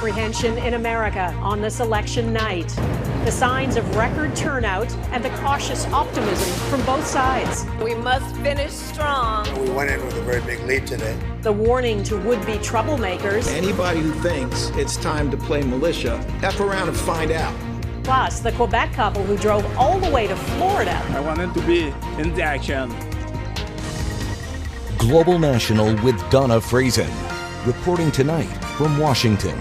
apprehension in America on this election night. The signs of record turnout and the cautious optimism from both sides. We must finish strong. We went in with a very big lead today. The warning to would-be troublemakers. Anybody who thinks it's time to play militia, F around and find out. Plus, the Quebec couple who drove all the way to Florida. I wanted to be in the action. Global National with Donna Friesen, reporting tonight from Washington.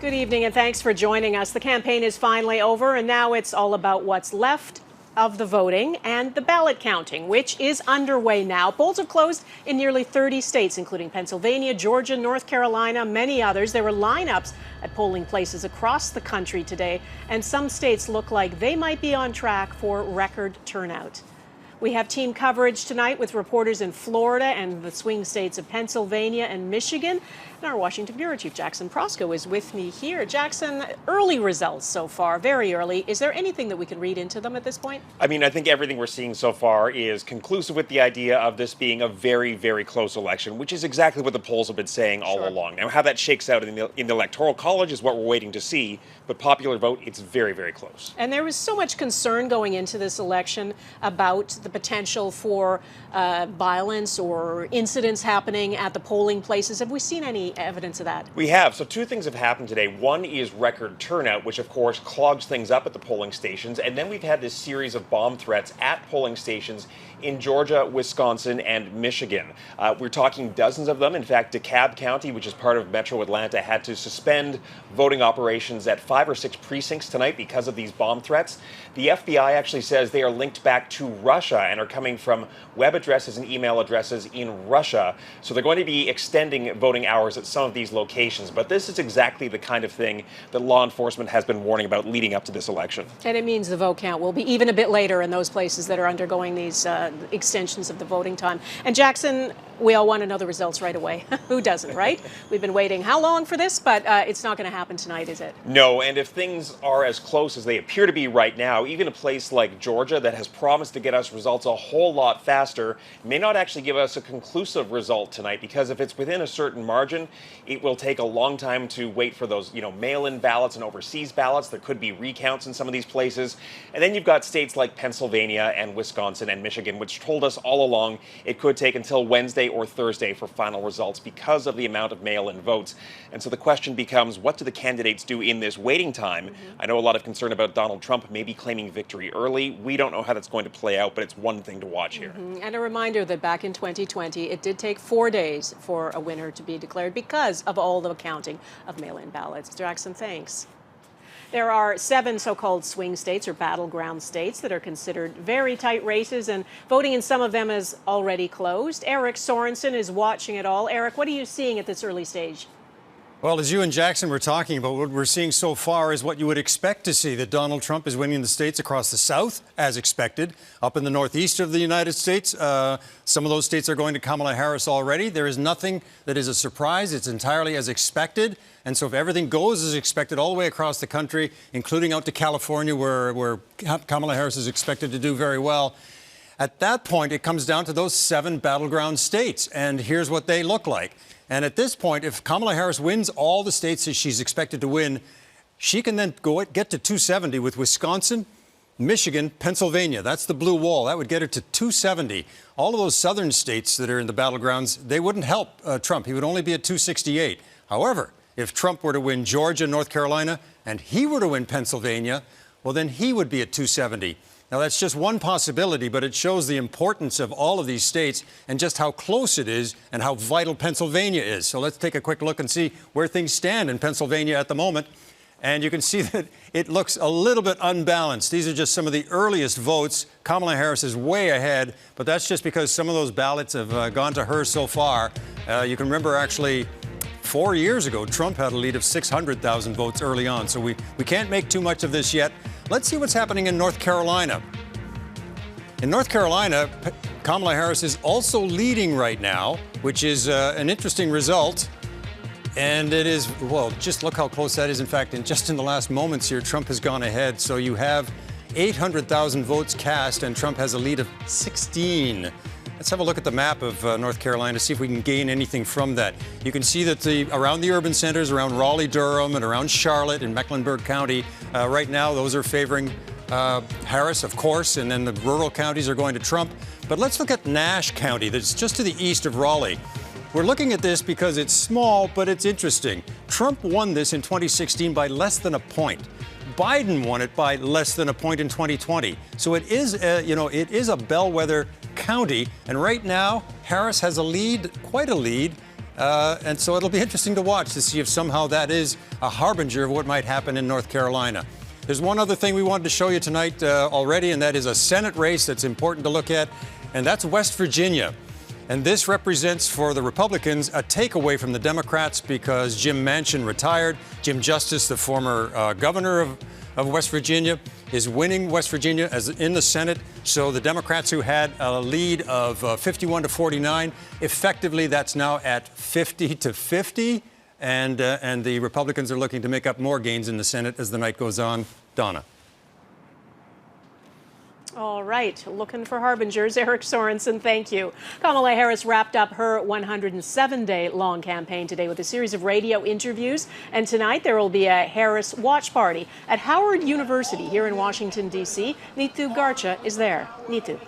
Good evening and thanks for joining us. The campaign is finally over and now it's all about what's left of the voting and the ballot counting, which is underway now. Polls have closed in nearly 30 states, including Pennsylvania, Georgia, North Carolina, many others. There were lineups at polling places across the country today, and some states look like they might be on track for record turnout. We have team coverage tonight with reporters in Florida and the swing states of Pennsylvania and Michigan. And our Washington Bureau Chief Jackson Prosko is with me here. Jackson, early results so far, very early. Is there anything that we can read into them at this point? I mean, I think everything we're seeing so far is conclusive with the idea of this being a very, very close election, which is exactly what the polls have been saying all along. Now, how that shakes out in the Electoral College is what we're waiting to see. But popular vote, it's very, very close. And there was so much concern going into this election about the potential for violence or incidents happening at the polling places. Have we seen any evidence of that? We have. So two things have happened today. One is record turnout, which of course clogs things up at the polling stations. And then we've had this series of bomb threats at polling stations in Georgia, Wisconsin, and Michigan. We're talking dozens of them. In fact, DeKalb County, which is part of Metro Atlanta, had to suspend voting operations at 5 or 6 precincts tonight because of these bomb threats. The FBI actually says they are linked back to Russia and are coming from web addresses and email addresses in Russia. So they're going to be extending voting hours at some of these locations. But this is exactly the kind of thing that law enforcement has been warning about leading up to this election. And it means the vote count will be even a bit later in those places that are undergoing these extensions of the voting time. And Jackson, we all want to know the results right away. Who doesn't, right? We've been waiting how long for this, but it's not going to happen tonight, is it? No, and if things are as close as they appear to be right now, even a place like Georgia that has promised to get us results a whole lot faster may not actually give us a conclusive result tonight, because if it's within a certain margin, it will take a long time to wait for those, mail-in ballots and overseas ballots. There could be recounts in some of these places. And then you've got states like Pennsylvania and Wisconsin and Michigan, which told us all along it could take until Wednesday or Thursday for final results because of the amount of mail-in votes. And so the question becomes, what do the candidates do in this waiting time? I know a lot of concern about Donald Trump maybe claiming victory early. We don't know how that's going to play out, but it's one thing to watch here. And a reminder that back in 2020, it did take 4 days for a winner to be declared because of all the counting of mail-in ballots. Jackson, thanks. There are 7 so-called swing states or battleground states that are considered very tight races, and voting in some of them is already closed. Eric Sorensen is watching it all. Eric, what are you seeing at this early stage? Well, as you and Jackson were talking about, what we're seeing so far is what you would expect to see, that Donald Trump is winning the states across the South, as expected. Up in the Northeast of the United States, some of those states are going to Kamala Harris already. There is nothing that is a surprise. It's entirely as expected. And so if everything goes as expected all the way across the country, including out to California, where Kamala Harris is expected to do very well, at that point, it comes down to those 7 battleground states. And here's what they look like. And at this point, if Kamala Harris wins all the states that she's expected to win, she can then get to 270 with Wisconsin, Michigan, Pennsylvania. That's the blue wall. That would get her to 270. All of those southern states that are in the battlegrounds, they wouldn't help Trump. He would only be at 268. However, if Trump were to win Georgia, North Carolina, and he were to win Pennsylvania, well, then he would be at 270. Now, that's just one possibility, but it shows the importance of all of these states and just how close it is and how vital Pennsylvania is. So let's take a quick look and see where things stand in Pennsylvania at the moment. And you can see that it looks a little bit unbalanced. These are just some of the earliest votes. Kamala Harris is way ahead, but that's just because some of those ballots have gone to her so far. You can remember actually 4 years ago, Trump had a lead of 600,000 votes early on. So we can't make too much of this yet. Let's see what's happening in North Carolina. In North Carolina, Kamala Harris is also leading right now, which is an interesting result. And it is, well, just look how close that is. In fact, just in the last moments here, Trump has gone ahead. So you have 800,000 votes cast, and Trump has a lead of 16. Let's have a look at the map of North Carolina, see if we can gain anything from that. You can see that around the urban centers, around Raleigh-Durham and around Charlotte and Mecklenburg County, right now those are favoring Harris, of course, and then the rural counties are going to Trump. But let's look at Nash County, that's just to the east of Raleigh. We're looking at this because it's small, but it's interesting. Trump won this in 2016 by less than a point. Biden won it by less than a point in 2020. So it is, it is a bellwether county. And right now, Harris has a lead, quite a lead. And so it'll be interesting to watch to see if somehow that is a harbinger of what might happen in North Carolina. There's one other thing we wanted to show you tonight already, and that is a Senate race that's important to look at, and that's West Virginia. And this represents for the Republicans a takeaway from the Democrats because Jim Manchin retired. Jim Justice, the former governor of West Virginia, is winning West Virginia as in the Senate. So the Democrats, who had a lead of 51 to 49, effectively that's now at 50 to 50. And the Republicans are looking to make up more gains in the Senate as the night goes on. Donna. All right, looking for harbingers. Eric Sorensen, thank you. Kamala Harris wrapped up her 107-day-long campaign today with a series of radio interviews. And tonight there will be a Harris watch party at Howard University here in Washington, D.C. Neetu Garcha is there. Neetu.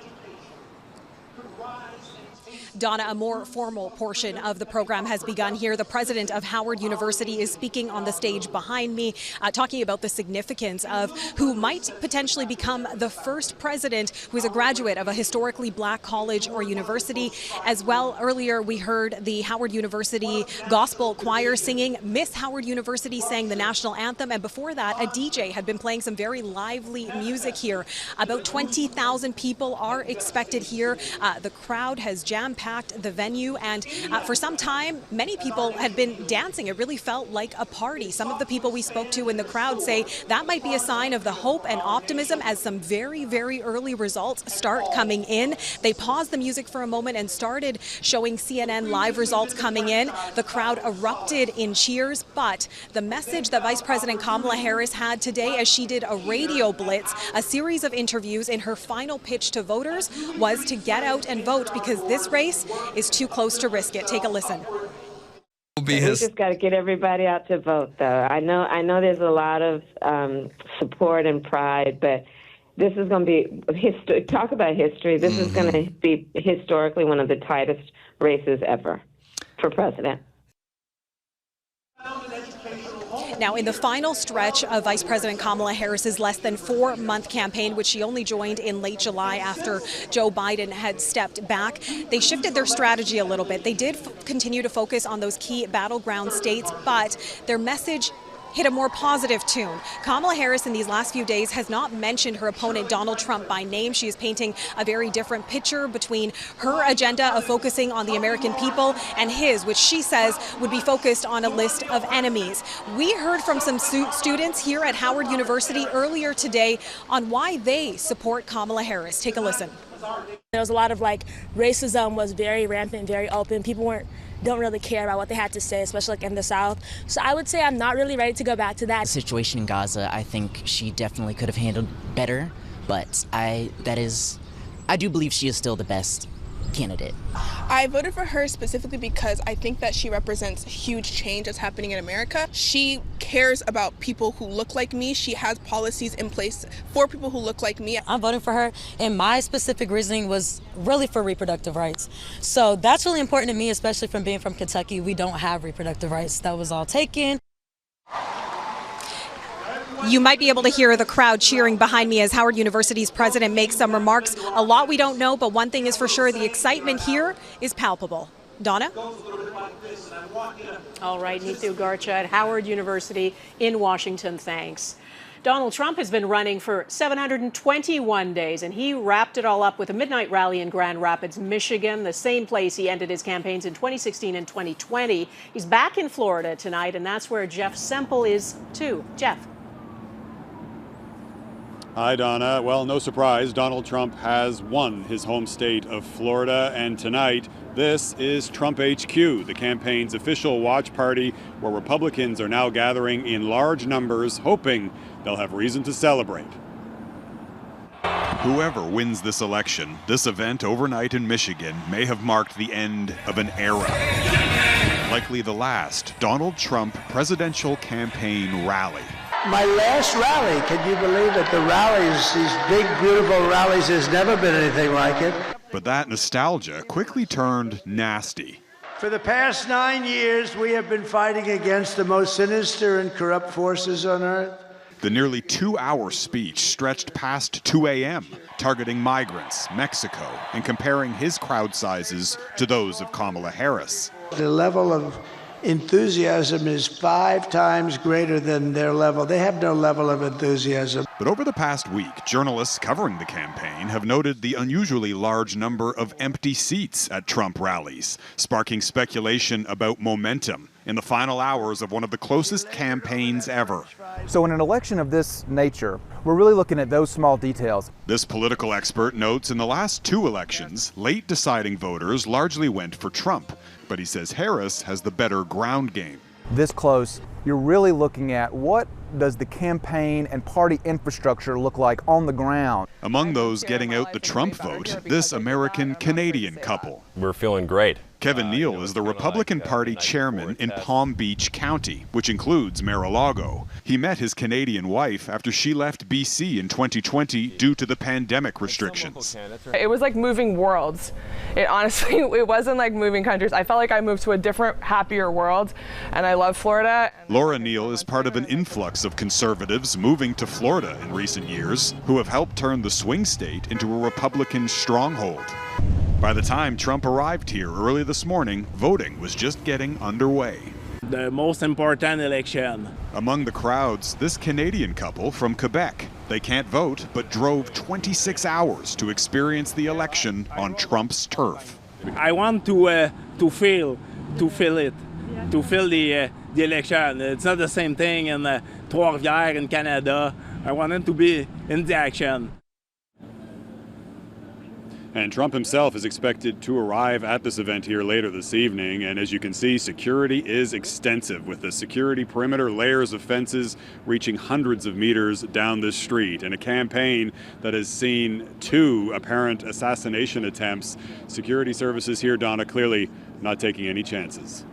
Donna, a more formal portion of the program has begun here. The president of Howard University is speaking on the stage behind me, talking about the significance of who might potentially become the first president who is a graduate of a historically black college or university. As well, earlier we heard the Howard University Gospel Choir singing. Miss Howard University sang the national anthem. And before that, a DJ had been playing some very lively music here. About 20,000 people are expected here. The crowd has jam-packed the venue, and for some time many people had been dancing. It really felt like a party. Some of the people we spoke to in the crowd say that might be a sign of the hope and optimism as some very, very early results start coming in. They paused the music for a moment and started showing CNN live results coming in. The crowd erupted in cheers, but the message that Vice President Kamala Harris had today as she did a radio blitz, a series of interviews in her final pitch to voters, was to get out and vote because this race is too close to risk it. Take a listen. We just got to get everybody out to vote, though. I know there's a lot of support and pride, but this is going to be talk about history. This is going to be historically one of the tightest races ever for president. Now, in the final stretch of Vice President Kamala Harris's less than 4-month campaign, which she only joined in late July after Joe Biden had stepped back, they shifted their strategy a little bit. They did continue to focus on those key battleground states, but their message hit a more positive tune. Kamala Harris in these last few days has not mentioned her opponent Donald Trump by name. She is painting a very different picture between her agenda of focusing on the American people and his, which she says would be focused on a list of enemies. We heard from some students here at Howard University earlier today on why they support Kamala Harris. Take a listen. There was a lot of racism was very rampant, very open. People don't really care about what they had to say, especially in the South. So I would say I'm not really ready to go back to that. The situation in Gaza, I think she definitely could have handled better, but I do believe she is still the best candidate. I voted for her specifically because I think that she represents huge change that's happening in America. She cares about people who look like me. She has policies in place for people who look like me. I'm voting for her, and my specific reasoning was really for reproductive rights. So that's really important to me, especially from being from Kentucky. We don't have reproductive rights. That was all taken. You might be able to hear the crowd cheering behind me as Howard University's president makes some remarks. A lot we don't know, but one thing is for sure, the excitement here is palpable. Donna? All right, Neetu Garcha at Howard University in Washington, thanks. Donald Trump has been running for 721 days, and he wrapped it all up with a midnight rally in Grand Rapids, Michigan, the same place he ended his campaigns in 2016 and 2020. He's back in Florida tonight, and that's where Jeff Semple is, too. Jeff. Hi, Donna. Well, no surprise, Donald Trump has won his home state of Florida, and tonight, this is Trump HQ, the campaign's official watch party where Republicans are now gathering in large numbers, hoping they'll have reason to celebrate. Whoever wins this election, this event overnight in Michigan may have marked the end of an era. Likely the last Donald Trump presidential campaign rally. My last rally, can you believe it? The rallies, these big, beautiful rallies, there's never been anything like it. But that nostalgia quickly turned nasty. For the past 9 years, we have been fighting against the most sinister and corrupt forces on earth. The nearly 2-hour speech stretched past 2 a.m., targeting migrants, Mexico, and comparing his crowd sizes to those of Kamala Harris. The level of enthusiasm is 5 times greater than their level. They have no level of enthusiasm. But over the past week, journalists covering the campaign have noted the unusually large number of empty seats at Trump rallies, sparking speculation about momentum in the final hours of one of the closest campaigns ever. So in an election of this nature, we're really looking at those small details. This political expert notes in the last 2 elections, late deciding voters largely went for Trump, but he says Harris has the better ground game. This close, you're really looking at what does the campaign and party infrastructure look like on the ground. Among those getting out the Trump vote, this American-Canadian couple. We're feeling great. Kevin Neal is the Republican Party chairman in Palm Beach County, which includes Mar-a-Lago. He met his Canadian wife after she left BC in 2020 due to the pandemic restrictions. It was like moving worlds. It honestly, it wasn't like moving countries. I felt like I moved to a different, happier world, and I love Florida. Laura Neal is part of an influx of conservatives moving to Florida in recent years who have helped turn the swing state into a Republican stronghold. By the time Trump arrived here early this morning, voting was just getting underway. The most important election. Among the crowds, this Canadian couple from Quebec. They can't vote, but drove 26 hours to experience the election on Trump's turf. I want to feel the election. It's not the same thing in Trois-Rivières in Canada. I wanted to be in the action. And Trump himself is expected to arrive at this event here later this evening. And as you can see, security is extensive, with the security perimeter layers of fences reaching hundreds of meters down this street. In a campaign that has seen 2 apparent assassination attempts, security services here, Donna, clearly not taking any chances.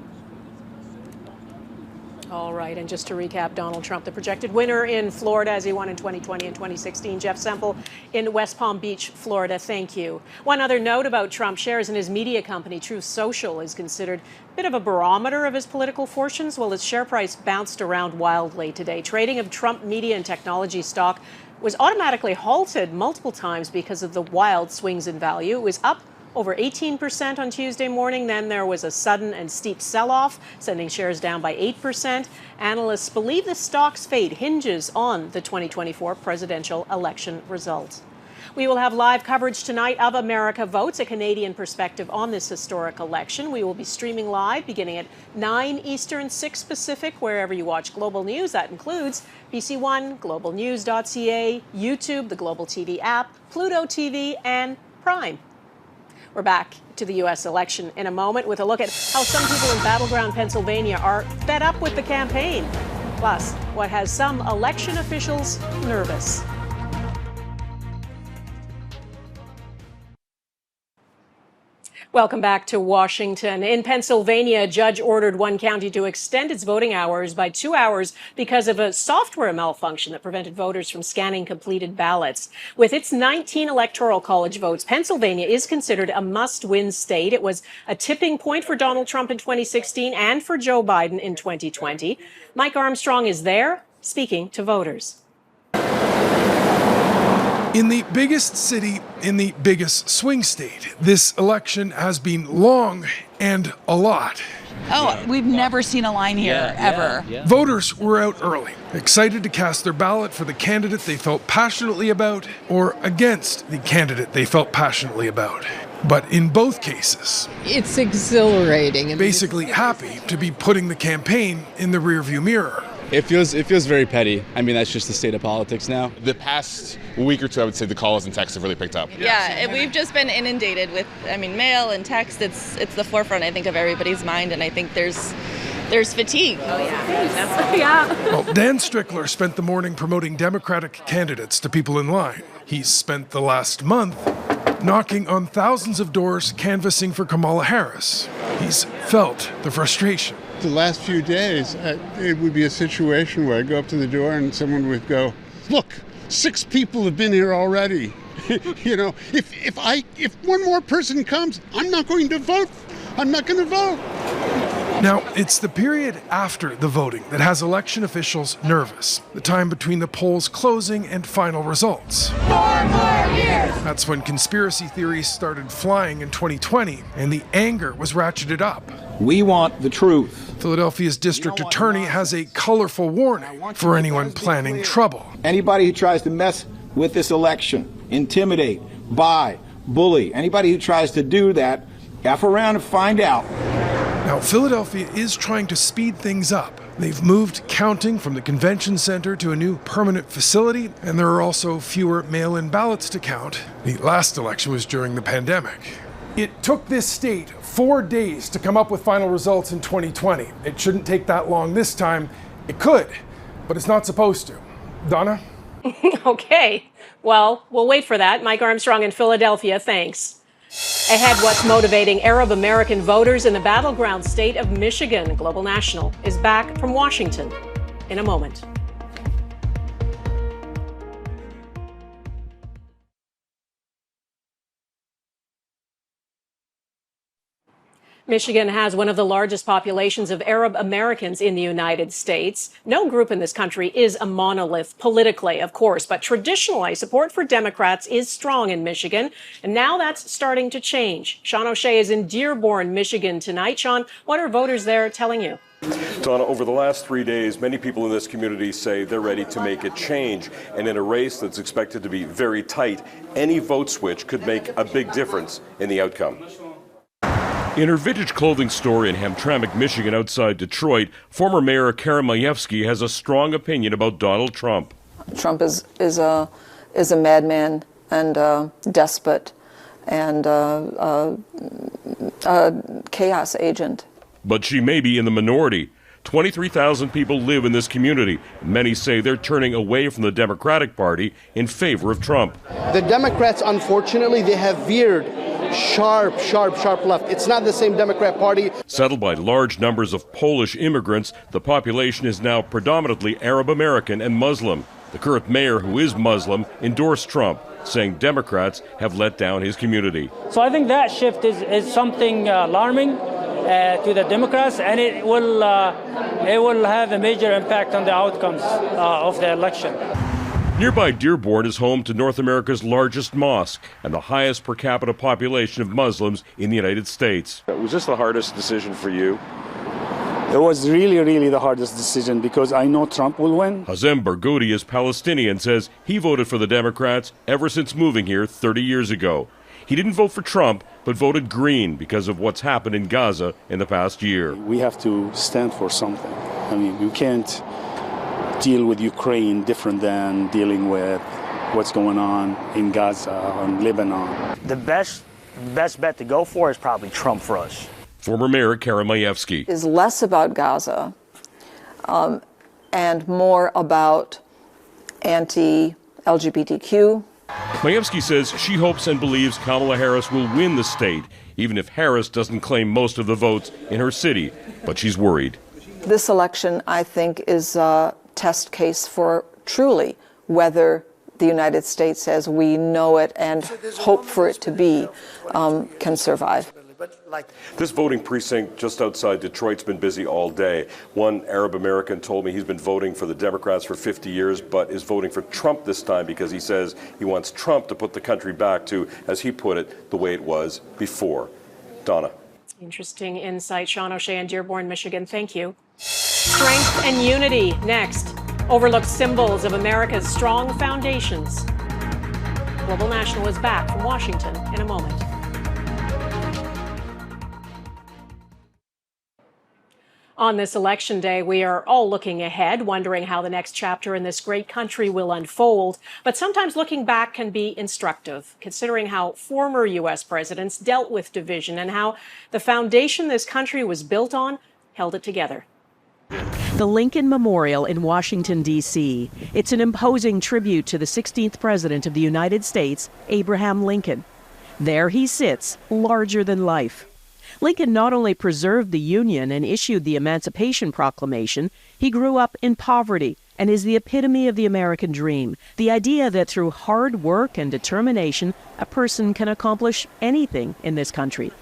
All right, and just to recap, Donald Trump, the projected winner in Florida as he won in 2020 and 2016. Jeff Semple in West Palm Beach, Florida. Thank you. One other note about Trump: shares in his media company, Truth Social, is considered a bit of a barometer of his political fortunes. Well, its share price bounced around wildly today. Trading of Trump media and technology stock was automatically halted multiple times because of the wild swings in value. It was up over 18% on Tuesday morning. Then there was a sudden and steep sell-off, sending shares down by 8%. Analysts believe the stock's fate hinges on the 2024 presidential election results. We will have live coverage tonight of America Votes, a Canadian perspective on this historic election. We will be streaming live beginning at 9 Eastern, 6 Pacific, wherever you watch Global News. That includes BC One, globalnews.ca, YouTube, the Global TV app, Pluto TV, and Prime. We're back to the U.S. election in a moment with a look at how some people in Battleground, Pennsylvania are fed up with the campaign. Plus, what has some election officials nervous. Welcome back to Washington. In Pennsylvania, a judge ordered one county to extend its voting hours by 2 hours because of a software malfunction that prevented voters from scanning completed ballots. With its 19 electoral college votes, Pennsylvania is considered a must-win state. It was a tipping point for Donald Trump in 2016 and for Joe Biden in 2020. Mike Armstrong is there, speaking to voters. In the biggest city in the biggest swing state, this election has been long and a lot. Oh, we've never seen a line here, ever. Voters were out early, excited to cast their ballot for the candidate they felt passionately about or against the candidate they felt passionately about. But in both cases, it's exhilarating and basically happy to be putting the campaign in the rearview mirror. It feels very petty. I mean, that's just the state of politics now. The past week or two, I would say the calls and texts have really picked up. Yeah, we've just been inundated with, mail and text. It's the forefront, I think, of everybody's mind, and I think there's there's fatigue. Oh, yeah. Yeah. Well, Dan Strickler spent the morning promoting Democratic candidates to people in line. He's spent the last month knocking on thousands of doors canvassing for Kamala Harris. He's felt the frustration. The last few days, it would be a situation where I go up to the door and someone would go, "Look, 6 people have been here already." You know, if one more person comes, I'm not going to vote. I'm not going to vote. Now, it's the period after the voting that has election officials nervous, the time between the polls closing and final results. 4 more years! That's when conspiracy theories started flying in 2020, and the anger was ratcheted up. We want the truth. Philadelphia's district attorney has a colorful warning for anyone planning trouble. Anybody who tries to mess with this election, intimidate, buy, bully, anybody who tries to do that, F around and find out. Now, Philadelphia is trying to speed things up. They've moved counting from the convention center to a new permanent facility, and there are also fewer mail-in ballots to count. The last election was during the pandemic. It took this state 4 days to come up with final results in 2020. It shouldn't take that long this time. It could, but it's not supposed to. Donna? Okay. Well, we'll wait for that. Mike Armstrong in Philadelphia, thanks. Ahead, what's motivating Arab American voters in the battleground state of Michigan. Global National is back from Washington in a moment. Michigan has one of the largest populations of Arab Americans in the United States. No group in this country is a monolith politically, of course, but traditionally support for Democrats is strong in Michigan, and now that's starting to change. Sean O'Shea is in Dearborn, Michigan tonight. Sean, what are voters there telling you? Donna, over the last 3 days, many people in this community say they're ready to make a change. And in a race that's expected to be very tight, any vote switch could make a big difference in the outcome. In her vintage clothing store in Hamtramck, Michigan, outside Detroit, former Mayor Karen Majewski has a strong opinion about Donald Trump. Trump is a madman and a despot and a chaos agent. But she may be in the minority. 23,000 people live in this community. Many say they're turning away from the Democratic Party in favor of Trump. The Democrats, unfortunately, they have veered sharp left. It's not the same Democrat Party. Settled by large numbers of Polish immigrants, the population is now predominantly Arab American and Muslim. The current mayor, who is Muslim, endorsed Trump, saying Democrats have let down his community. So I think that shift is something alarming to the Democrats, and it will have a major impact on the outcomes of the election. Nearby Dearborn is home to North America's largest mosque and the highest per capita population of Muslims in the United States. Was this the hardest decision for you? It was really the hardest decision because I know Trump will win. Hazem Barghouti is Palestinian, says he voted for the Democrats ever since moving here 30 years ago. He didn't vote for Trump, but voted Green because of what's happened in Gaza in the past year. We have to stand for something. I mean, we can't deal with Ukraine different than dealing with what's going on in Gaza and Lebanon. The best bet to go for is probably Trump for us. Former Mayor Karen Majewski Is less about Gaza and more about anti-LGBTQ. Majewski says she hopes and believes Kamala Harris will win the state, even if Harris doesn't claim most of the votes in her city. But she's worried. This election, I think, is a test case for truly whether the United States, as we know it and hope for it to be, can survive. This voting precinct just outside Detroit's been busy all day. One Arab American told me he's been voting for the Democrats for 50 years, but is voting for Trump this time because he says he wants Trump to put the country back to, as he put it, the way it was before. Donna. Interesting insight. Sean O'Shea in Dearborn, Michigan. Thank you. Strength and unity next. Overlooked symbols of America's strong foundations. Global National is back from Washington in a moment. On this election day, we are all looking ahead, wondering how the next chapter in this great country will unfold. But sometimes looking back can be instructive, considering how former U.S. presidents dealt with division and how the foundation this country was built on held it together. The Lincoln Memorial in Washington, D.C. It's an imposing tribute to the 16th President of the United States, Abraham Lincoln. There he sits, larger than life. Lincoln not only preserved the Union and issued the Emancipation Proclamation, he grew up in poverty and is the epitome of the American dream, the idea that through hard work and determination, a person can accomplish anything in this country.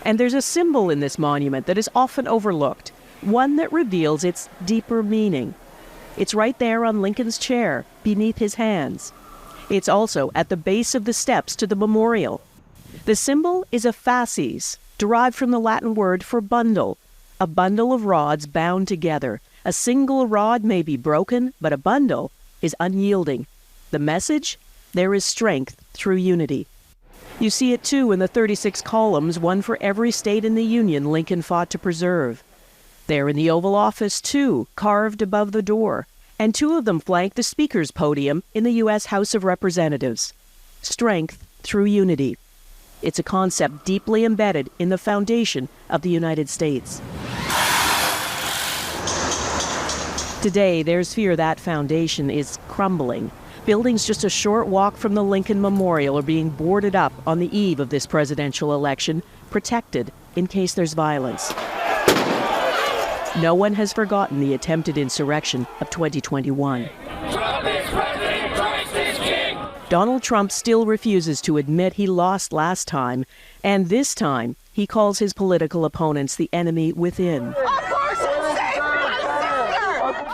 And there's a symbol in this monument that is often overlooked, one that reveals its deeper meaning. It's right there on Lincoln's chair, beneath his hands. It's also at the base of the steps to the memorial. The symbol is a fasces, derived from the Latin word for bundle, a bundle of rods bound together. A single rod may be broken, but a bundle is unyielding. The message? There is strength through unity. You see it too in the 36 columns, one for every state in the Union Lincoln fought to preserve. There in the Oval Office too, carved above the door, and 2 of them flank the Speaker's podium in the U.S. House of Representatives. Strength through unity. It's a concept deeply embedded in the foundation of the United States. Today, there's fear that foundation is crumbling. Buildings just a short walk from the Lincoln Memorial are being boarded up on the eve of this presidential election, protected in case there's violence. No one has forgotten the attempted insurrection of 2021. Donald Trump still refuses to admit he lost last time, and this time he calls his political opponents the enemy within.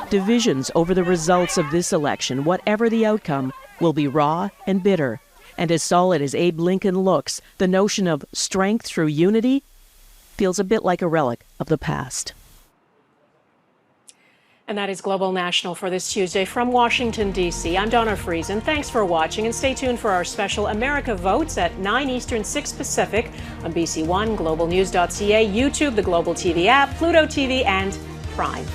Divisions over the results of this election, whatever the outcome, will be raw and bitter. And as solid as Abe Lincoln looks, the notion of strength through unity feels a bit like a relic of the past. And that is Global National for this Tuesday from Washington, D.C. I'm Donna Friesen. Thanks for watching, and stay tuned for our special America Votes at 9 Eastern, 6 Pacific on BC One, globalnews.ca, YouTube, the Global TV app, Pluto TV, and Prime.